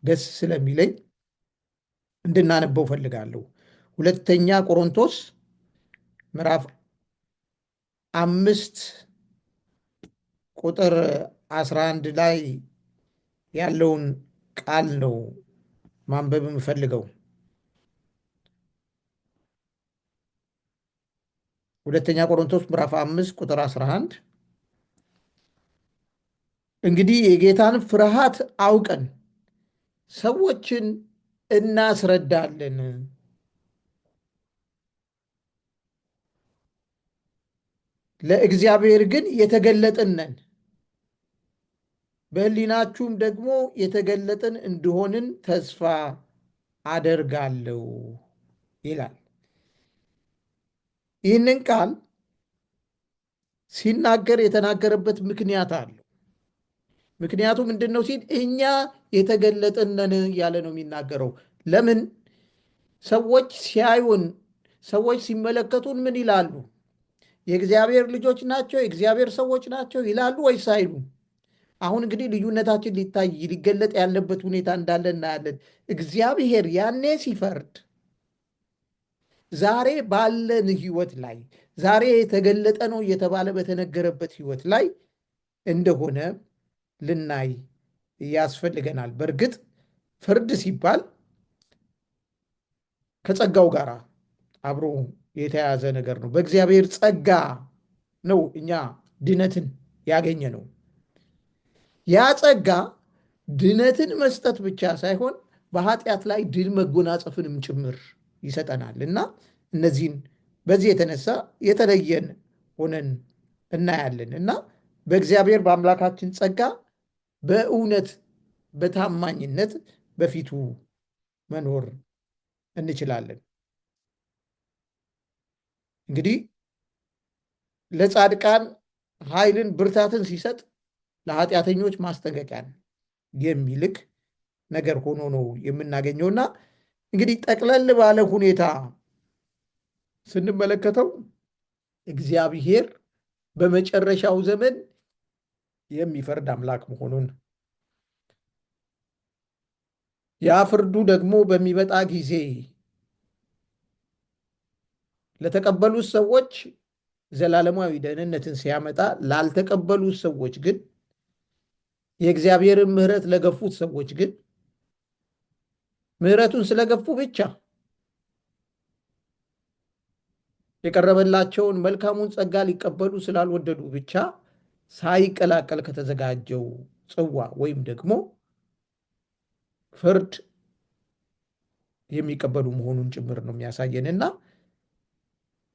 ደስ ስለሚለኝ እንድናነበው ፈልጋለሁ። ሁለተኛ ቆሮንቶስ ምዕራፍ 5 ቁጥር 11 ላይ ያለውን ቃል ነው ማንበብ የምፈልገው። ሁለተኛ ቆሮንቶስ ምዕራፍ 5 ቁጥር 11 እንግዲህ የጌታን ፍርሃት አውቀን ሰዎችን እናስረዳለን፣ ለእግዚአብሔር ግን የተገለጥን ነን፣ በሕሊናችሁም ደግሞ የተገለጥን እንደሆንን ተስፋ አደርጋለሁ ይላል። ይህንን ቃል ሲናገር የተናገረበት ምክንያት አለው። ምክንያቱ ምንድን ነው ሲል እኛ የተገለጥን ነን እያለ ነው የሚናገረው። ለምን? ሰዎች ሲያዩን፣ ሰዎች ሲመለከቱን ምን ይላሉ? የእግዚአብሔር ልጆች ናቸው፣ የእግዚአብሔር ሰዎች ናቸው ይላሉ ወይስ አይሉ? አሁን እንግዲህ ልዩነታችን ሊታይ ሊገለጥ ያለበት ሁኔታ እንዳለ እናያለን። እግዚአብሔር ያኔ ሲፈርድ ዛሬ ባለን ህይወት ላይ ዛሬ የተገለጠ ነው እየተባለ በተነገረበት ህይወት ላይ እንደሆነ ልናይ ያስፈልገናል። በእርግጥ ፍርድ ሲባል ከጸጋው ጋር አብሮ የተያያዘ ነገር ነው። በእግዚአብሔር ጸጋ ነው እኛ ድነትን ያገኘ ነው። ያ ጸጋ ድነትን መስጠት ብቻ ሳይሆን በኃጢአት ላይ ድል መጎናጸፍንም ጭምር ይሰጠናል እና እነዚህን በዚህ የተነሳ የተለየን ሆነን እናያለን እና በእግዚአብሔር በአምላካችን ጸጋ በእውነት በታማኝነት በፊቱ መኖር እንችላለን። እንግዲህ ለጻድቃን ኃይልን ብርታትን ሲሰጥ ለኃጢአተኞች ማስጠንቀቂያን የሚልክ ነገር ሆኖ ነው የምናገኘውና እንግዲህ ጠቅለል ባለ ሁኔታ ስንመለከተው እግዚአብሔር በመጨረሻው ዘመን የሚፈርድ አምላክ መሆኑን፣ ያ ፍርዱ ደግሞ በሚመጣ ጊዜ ለተቀበሉት ሰዎች ዘላለማዊ ደህንነትን ሲያመጣ፣ ላልተቀበሉት ሰዎች ግን የእግዚአብሔርን ምሕረት ለገፉት ሰዎች ግን ምሕረቱን ስለገፉ ብቻ የቀረበላቸውን መልካሙን ጸጋ ሊቀበሉ ስላልወደዱ ብቻ ሳይቀላቀል ከተዘጋጀው ጽዋ ወይም ደግሞ ፍርድ የሚቀበሉ መሆኑን ጭምር ነው የሚያሳየንና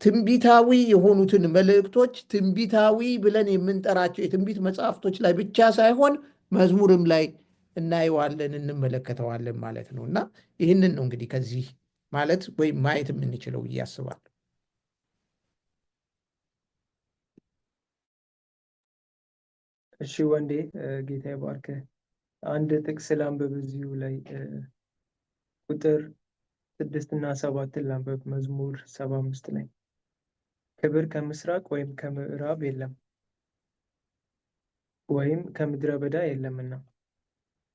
ትንቢታዊ የሆኑትን መልእክቶች ትንቢታዊ ብለን የምንጠራቸው የትንቢት መጽሐፍቶች ላይ ብቻ ሳይሆን መዝሙርም ላይ እናየዋለን፣ እንመለከተዋለን ማለት ነው። እና ይህንን ነው እንግዲህ ከዚህ ማለት ወይም ማየት የምንችለው እያስባል። እሺ ወንዴ፣ ጌታ ይባርክ። አንድ ጥቅስ ላንብብ እዚሁ ላይ ቁጥር 6 እና 7 ላንብብ። መዝሙር 75 ላይ ክብር ከምስራቅ ወይም ከምዕራብ የለም ወይም ከምድረ በዳ የለምና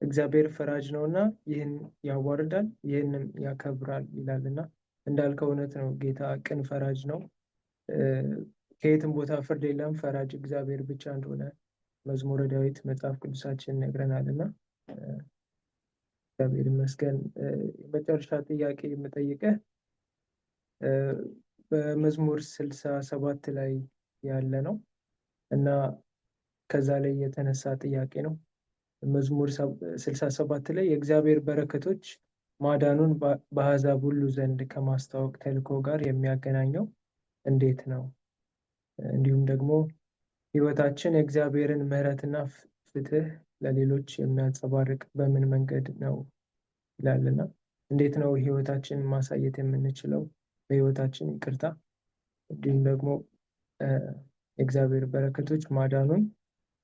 እግዚአብሔር ፈራጅ ነውና ይህን ያዋርዳል ይህንም ያከብራል ይላልና እንዳልከው እውነት ነው። ጌታ ቅን ፈራጅ ነው። ከየትም ቦታ ፍርድ የለም፣ ፈራጅ እግዚአብሔር ብቻ እንደሆነ መዝሙረ ዳዊት መጽሐፍ ቅዱሳችን ይነግረናልና እግዚአብሔር ይመስገን። የመጨረሻ ጥያቄ የምጠይቀህ በመዝሙር 67 ላይ ያለ ነው እና ከዛ ላይ የተነሳ ጥያቄ ነው። መዝሙር 67 ላይ የእግዚአብሔር በረከቶች ማዳኑን በአሕዛብ ሁሉ ዘንድ ከማስታወቅ ተልእኮ ጋር የሚያገናኘው እንዴት ነው? እንዲሁም ደግሞ ሕይወታችን የእግዚአብሔርን ምሕረትና ፍትህ ለሌሎች የሚያንጸባርቅ በምን መንገድ ነው ይላልና እንዴት ነው ሕይወታችን ማሳየት የምንችለው? በሕይወታችን ይቅርታ፣ እንዲሁም ደግሞ የእግዚአብሔር በረከቶች ማዳኑን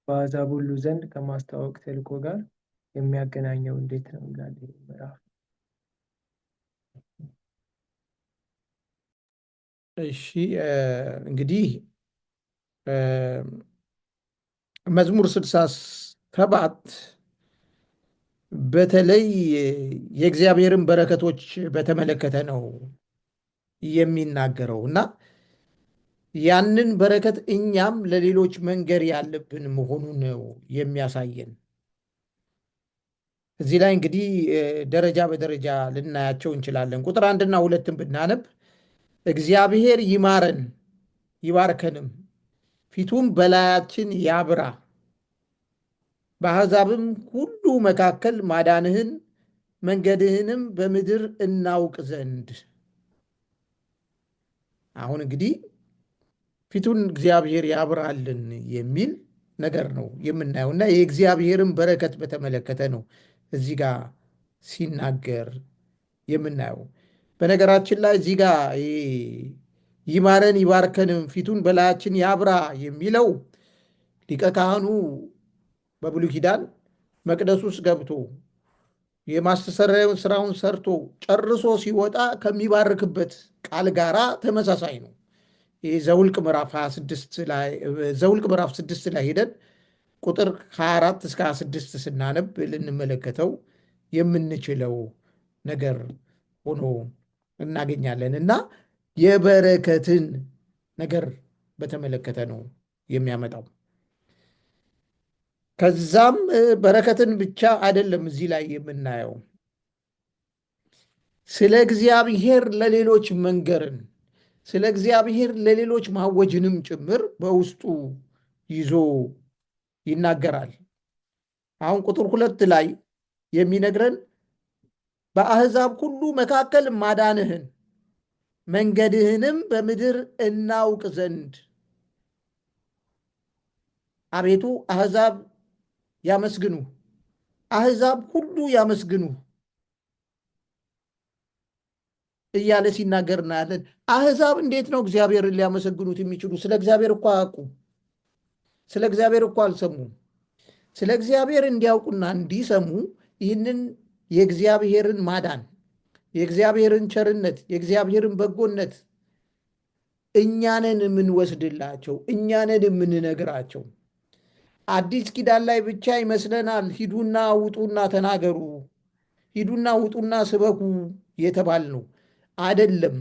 በአሕዛብ ሁሉ ዘንድ ከማስታወቅ ተልእኮ ጋር የሚያገናኘው እንዴት ነው ይላል ይህ ምዕራፍ። እሺ እንግዲህ መዝሙር 67 በተለይ የእግዚአብሔርን በረከቶች በተመለከተ ነው የሚናገረው እና ያንን በረከት እኛም ለሌሎች መንገር ያለብን መሆኑን ነው የሚያሳየን። እዚህ ላይ እንግዲህ ደረጃ በደረጃ ልናያቸው እንችላለን። ቁጥር 1 እና 2 ብናነብ እግዚአብሔር ይማረን ይባርከንም፣ ፊቱም በላያችን ያብራ፣ በአሕዛብም ሁሉ መካከል ማዳንህን መንገድህንም በምድር እናውቅ ዘንድ። አሁን እንግዲህ ፊቱን እግዚአብሔር ያብራልን የሚል ነገር ነው የምናየው እና የእግዚአብሔርን በረከት በተመለከተ ነው እዚህ ጋር ሲናገር የምናየው። በነገራችን ላይ እዚህ ጋር ይማረን ይባርከንም ፊቱን በላያችን ያብራ የሚለው ሊቀ ካህኑ በብሉይ ኪዳን መቅደስ ውስጥ ገብቶ የማስተስረያውን ስራውን ሰርቶ ጨርሶ ሲወጣ ከሚባርክበት ቃል ጋራ ተመሳሳይ ነው። ይህ ዘውልቅ ምዕራፍ 6 ላይ ሄደን ቁጥር 24 እስከ 26 ስናነብ ልንመለከተው የምንችለው ነገር ሆኖ እናገኛለን እና የበረከትን ነገር በተመለከተ ነው የሚያመጣው። ከዛም በረከትን ብቻ አይደለም እዚህ ላይ የምናየው፣ ስለ እግዚአብሔር ለሌሎች መንገርን፣ ስለ እግዚአብሔር ለሌሎች ማወጅንም ጭምር በውስጡ ይዞ ይናገራል። አሁን ቁጥር 2 ላይ የሚነግረን በአሕዛብ ሁሉ መካከል ማዳንህን መንገድህንም በምድር እናውቅ ዘንድ። አቤቱ አሕዛብ ያመስግኑ፣ አሕዛብ ሁሉ ያመስግኑ እያለ ሲናገር እናያለን። አሕዛብ እንዴት ነው እግዚአብሔርን ሊያመሰግኑት የሚችሉ? ስለ እግዚአብሔር እኮ አያውቁም። ስለ እግዚአብሔር እኮ አልሰሙም። ስለ እግዚአብሔር እንዲያውቁና እንዲሰሙ ይህንን የእግዚአብሔርን ማዳን፣ የእግዚአብሔርን ቸርነት፣ የእግዚአብሔርን በጎነት እኛንን የምንወስድላቸው፣ እኛንን የምንነግራቸው። አዲስ ኪዳን ላይ ብቻ ይመስለናል ሂዱና ውጡና ተናገሩ፣ ሂዱና ውጡና ስበኩ የተባል ነው። አይደለም።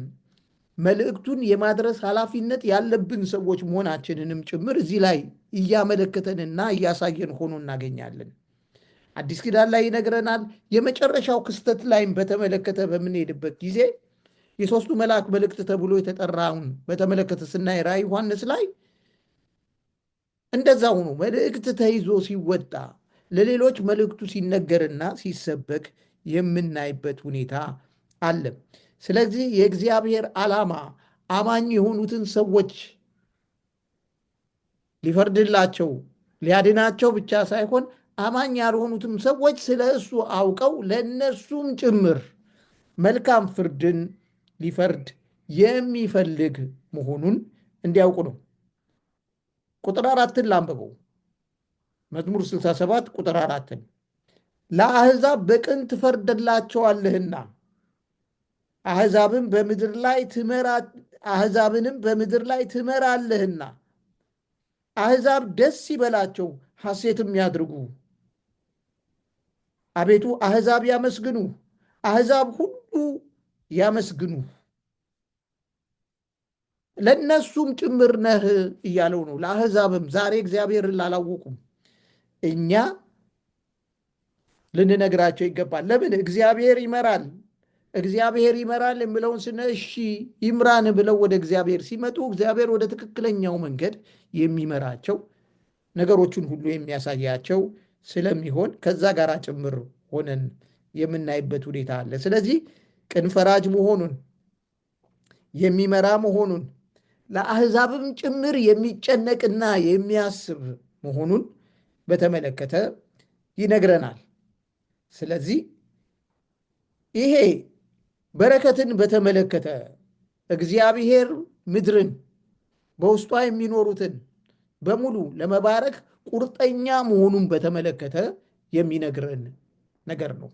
መልእክቱን የማድረስ ኃላፊነት ያለብን ሰዎች መሆናችንንም ጭምር እዚህ ላይ እያመለከተንና እያሳየን ሆኖ እናገኛለን። አዲስ ኪዳን ላይ ይነግረናል። የመጨረሻው ክስተት ላይም በተመለከተ በምንሄድበት ጊዜ የሦስቱ መልአክ መልእክት ተብሎ የተጠራውን በተመለከተ ስናይ ራዕየ ዮሐንስ ላይ እንደዛ ሆኖ መልእክት ተይዞ ሲወጣ ለሌሎች መልእክቱ ሲነገርና ሲሰበክ የምናይበት ሁኔታ አለ። ስለዚህ የእግዚአብሔር ዓላማ አማኝ የሆኑትን ሰዎች ሊፈርድላቸው ሊያድናቸው ብቻ ሳይሆን አማኝ ያልሆኑትም ሰዎች ስለ እሱ አውቀው ለእነሱም ጭምር መልካም ፍርድን ሊፈርድ የሚፈልግ መሆኑን እንዲያውቁ ነው። ቁጥር 4 ላንብበው። መዝሙር 67 ቁጥር 4 ለአሕዛብ በቅን ትፈርድላቸዋለህና አሕዛብንም በምድር ላይ ትመራለህና አሕዛብ ደስ ይበላቸው ሐሴትም ያድርጉ። አቤቱ አሕዛብ ያመስግኑ፣ አሕዛብ ሁሉ ያመስግኑ፣ ለእነሱም ጭምር ነህ እያለው ነው። ለአሕዛብም ዛሬ እግዚአብሔርን ላላወቁም እኛ ልንነግራቸው ይገባል። ለምን? እግዚአብሔር ይመራል። እግዚአብሔር ይመራል የምለውን ስነ እሺ ይምራን ብለው ወደ እግዚአብሔር ሲመጡ እግዚአብሔር ወደ ትክክለኛው መንገድ የሚመራቸው ነገሮችን ሁሉ የሚያሳያቸው ስለሚሆን ከዛ ጋር ጭምር ሆነን የምናይበት ሁኔታ አለ። ስለዚህ ቅን ፈራጅ መሆኑን የሚመራ መሆኑን ለአሕዛብም ጭምር የሚጨነቅና የሚያስብ መሆኑን በተመለከተ ይነግረናል። ስለዚህ ይሄ በረከትን በተመለከተ እግዚአብሔር ምድርን በውስጧ የሚኖሩትን በሙሉ ለመባረክ ቁርጠኛ መሆኑን በተመለከተ የሚነግረን ነገር ነው።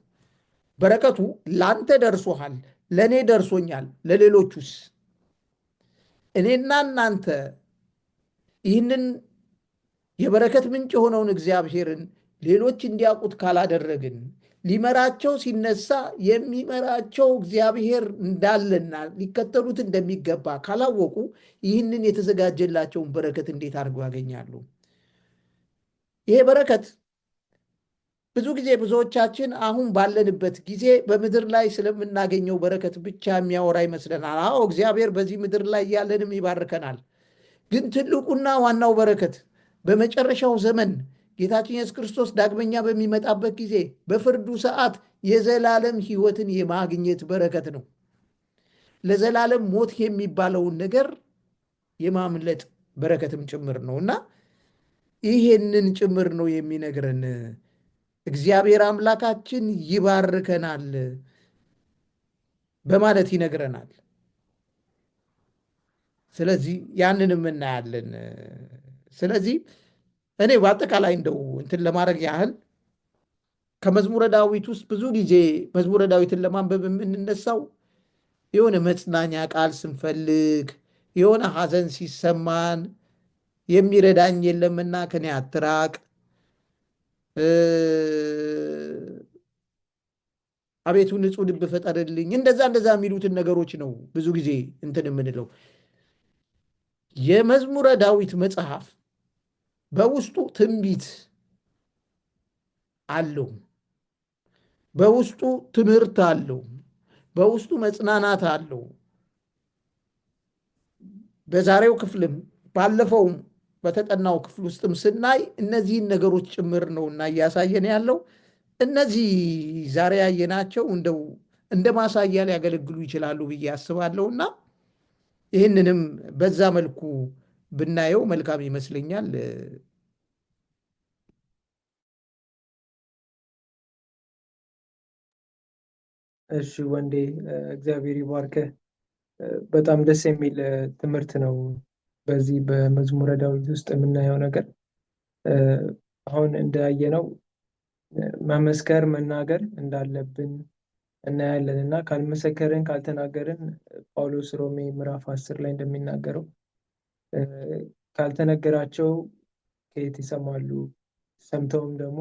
በረከቱ ላንተ ደርሶሃል፣ ለእኔ ደርሶኛል፣ ለሌሎቹስ? እኔና እናንተ ይህንን የበረከት ምንጭ የሆነውን እግዚአብሔርን ሌሎች እንዲያውቁት ካላደረግን ሊመራቸው ሲነሳ የሚመራቸው እግዚአብሔር እንዳለና ሊከተሉት እንደሚገባ ካላወቁ ይህንን የተዘጋጀላቸውን በረከት እንዴት አድርገው ያገኛሉ? ይሄ በረከት ብዙ ጊዜ ብዙዎቻችን አሁን ባለንበት ጊዜ በምድር ላይ ስለምናገኘው በረከት ብቻ የሚያወራ ይመስለናል። አዎ እግዚአብሔር በዚህ ምድር ላይ ያለንም ይባርከናል። ግን ትልቁና ዋናው በረከት በመጨረሻው ዘመን ጌታችን ኢየሱስ ክርስቶስ ዳግመኛ በሚመጣበት ጊዜ በፍርዱ ሰዓት የዘላለም ሕይወትን የማግኘት በረከት ነው። ለዘላለም ሞት የሚባለውን ነገር የማምለጥ በረከትም ጭምር ነው እና ይሄንን ጭምር ነው የሚነግረን። እግዚአብሔር አምላካችን ይባርከናል በማለት ይነግረናል። ስለዚህ ያንንም እናያለን። ስለዚህ እኔ በአጠቃላይ እንደው እንትን ለማድረግ ያህል ከመዝሙረ ዳዊት ውስጥ ብዙ ጊዜ መዝሙረ ዳዊትን ለማንበብ የምንነሳው የሆነ መጽናኛ ቃል ስንፈልግ፣ የሆነ ሐዘን ሲሰማን፣ የሚረዳኝ የለምና ከኔ አትራቅ፣ አቤቱ ንጹሕ ልብ ፍጠርልኝ፣ እንደዛ የሚሉትን ነገሮች ነው ብዙ ጊዜ እንትን የምንለው። የመዝሙረ ዳዊት መጽሐፍ በውስጡ ትንቢት አለው፣ በውስጡ ትምህርት አለው፣ በውስጡ መጽናናት አለው። በዛሬው ክፍልም ባለፈውም በተጠናው ክፍል ውስጥም ስናይ እነዚህን ነገሮች ጭምር ነውና እያሳየን ያለው። እነዚህ ዛሬ ያየናቸው እንደው እንደ ማሳያ ሊያገለግሉ ይችላሉ ብዬ አስባለሁና ይህንንም በዛ መልኩ ብናየው መልካም ይመስለኛል። እሺ ወንዴ፣ እግዚአብሔር ይባርክህ። በጣም ደስ የሚል ትምህርት ነው። በዚህ በመዝሙረ ዳዊት ውስጥ የምናየው ነገር አሁን እንዳየነው መመስከር መናገር እንዳለብን እናያለን እና ካልመሰከርን ካልተናገርን ጳውሎስ ሮሜ ምዕራፍ 10 ላይ እንደሚናገረው ካልተነገራቸው ከየት ይሰማሉ? ሰምተውም ደግሞ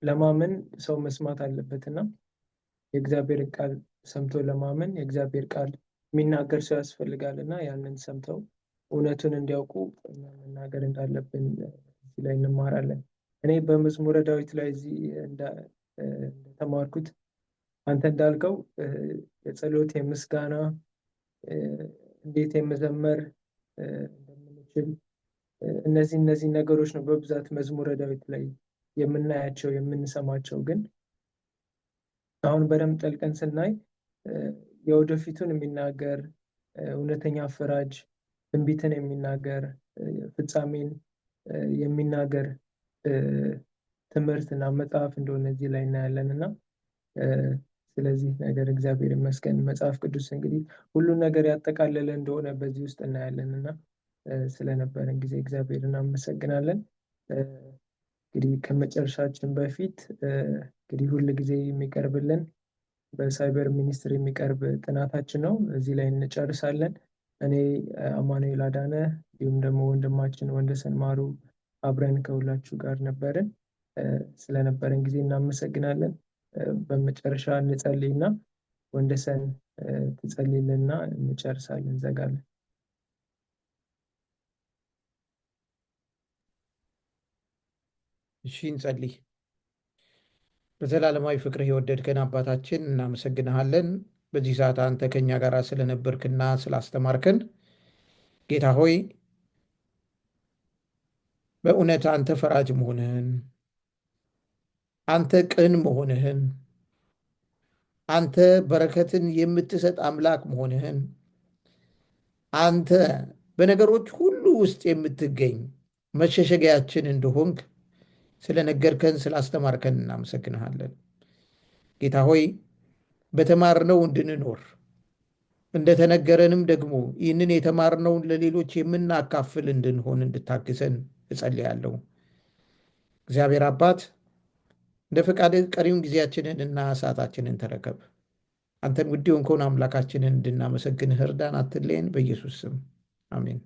ለማመን ሰው መስማት አለበትና የእግዚአብሔር ቃል ሰምቶ ለማመን የእግዚአብሔር ቃል የሚናገር ሰው ያስፈልጋል እና ያንን ሰምተው እውነቱን እንዲያውቁ መናገር እንዳለብን እዚህ ላይ እንማራለን። እኔ በመዝሙረ ዳዊት ላይ እዚህ እንደተማርኩት አንተ እንዳልከው የጸሎት የምስጋና እንዴት የመዘመር እንደምንችል እነዚህ ነገሮች ነው በብዛት መዝሙረ ዳዊት ላይ የምናያቸው የምንሰማቸው። ግን አሁን በደንብ ጠልቀን ስናይ የወደፊቱን የሚናገር እውነተኛ ፈራጅ፣ ትንቢትን የሚናገር ፍጻሜን የሚናገር ትምህርት እና መጽሐፍ እንደሆነ እዚህ ላይ እናያለን እና ስለዚህ ነገር እግዚአብሔር ይመስገን። መጽሐፍ ቅዱስ እንግዲህ ሁሉን ነገር ያጠቃለለ እንደሆነ በዚህ ውስጥ እናያለን እና ስለነበረን ጊዜ እግዚአብሔር እናመሰግናለን። እንግዲህ ከመጨረሻችን በፊት እንግዲህ ሁል ጊዜ የሚቀርብልን በሳይበር ሚኒስትር የሚቀርብ ጥናታችን ነው። እዚህ ላይ እንጨርሳለን። እኔ አማኑኤል አዳነ እንዲሁም ደግሞ ወንድማችን ወንደሰን ማሩ አብረን ከሁላችሁ ጋር ነበርን። ስለነበረን ጊዜ እናመሰግናለን። በመጨረሻ እንጸልይና ወንደሰን ትጸልይልና እንጨርሳለን፣ እንዘጋለን። እሺ እንጸልይ። በዘላለማዊ ፍቅርህ የወደድከን አባታችን እናመሰግንሃለን። በዚህ ሰዓት አንተ ከኛ ጋር ስለነበርክና ስላስተማርከን ጌታ ሆይ በእውነት አንተ ፈራጅ መሆንህን፣ አንተ ቅን መሆንህን፣ አንተ በረከትን የምትሰጥ አምላክ መሆንህን፣ አንተ በነገሮች ሁሉ ውስጥ የምትገኝ መሸሸጊያችን እንደሆንክ ስለነገርከን ስላስተማርከን እናመሰግንሃለን። ጌታ ሆይ በተማርነው እንድንኖር እንደተነገረንም ደግሞ ይህንን የተማርነውን ለሌሎች የምናካፍል እንድንሆን እንድታግዘን እጸልያለሁ። እግዚአብሔር አባት እንደ ፈቃድህ ቀሪውን ጊዜያችንን እና ሰዓታችንን ተረከብ። አንተን ውድ የሆንከውን አምላካችንን እንድናመሰግንህ እርዳን፣ አትለየን። በኢየሱስ ስም አሜን።